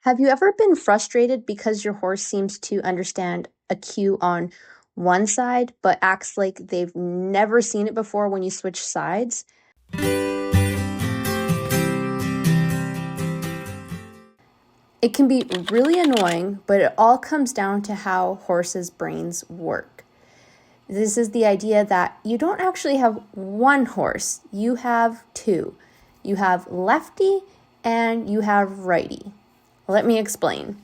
Have you ever been frustrated because your horse seems to understand a cue on one side, but acts like they've never seen it before when you switch sides? It can be really annoying, but it all comes down to how horses' brains work. This is the idea that you don't actually have one horse, you have two. You have lefty and you have righty. Let me explain.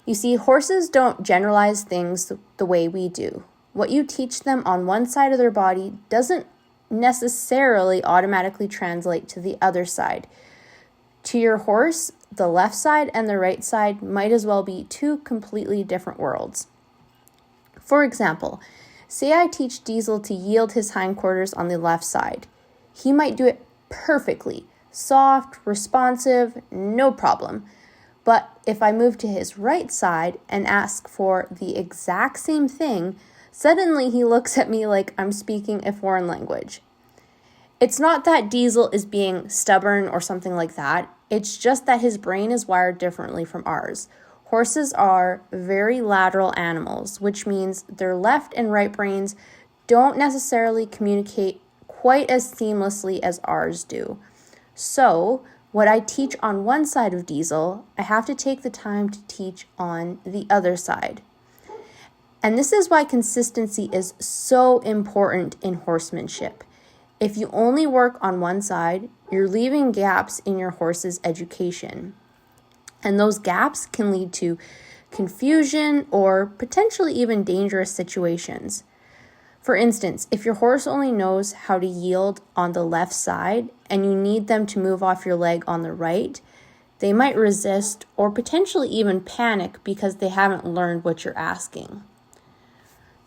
You see, horses don't generalize things the way we do. What you teach them on one side of their body doesn't necessarily automatically translate to the other side. To your horse, the left side and the right side might as well be two completely different worlds. For example, say I teach Diesel to yield his hindquarters on the left side. He might do it perfectly, soft, responsive, no problem. But if I move to his right side and ask for the exact same thing, suddenly he looks at me like I'm speaking a foreign language. It's not that Diesel is being stubborn or something like that. It's just that his brain is wired differently from ours. Horses are very lateral animals, which means their left and right brains don't necessarily communicate quite as seamlessly as ours do. So, what I teach on one side of Diesel, I have to take the time to teach on the other side. And this is why consistency is so important in horsemanship. If you only work on one side, you're leaving gaps in your horse's education. And those gaps can lead to confusion or potentially even dangerous situations. For instance, if your horse only knows how to yield on the left side and you need them to move off your leg on the right, they might resist or potentially even panic because they haven't learned what you're asking.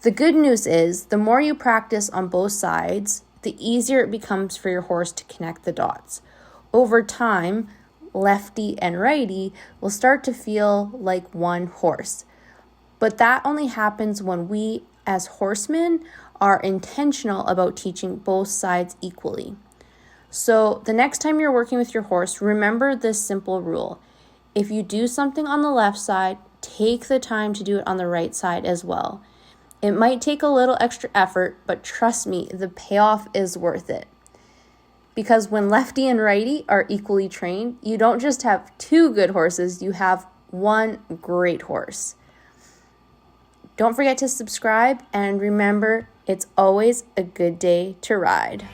The good news is, the more you practice on both sides, the easier it becomes for your horse to connect the dots. Over time, lefty and righty will start to feel like one horse. But that only happens when we, as horsemen, are intentional about teaching both sides equally. So the next time you're working with your horse, remember this simple rule. If you do something on the left side, take the time to do it on the right side as well. It might take a little extra effort, but trust me, the payoff is worth it. Because when lefty and righty are equally trained, you don't just have two good horses, you have one great horse. Don't forget to subscribe, and remember, it's always a good day to ride.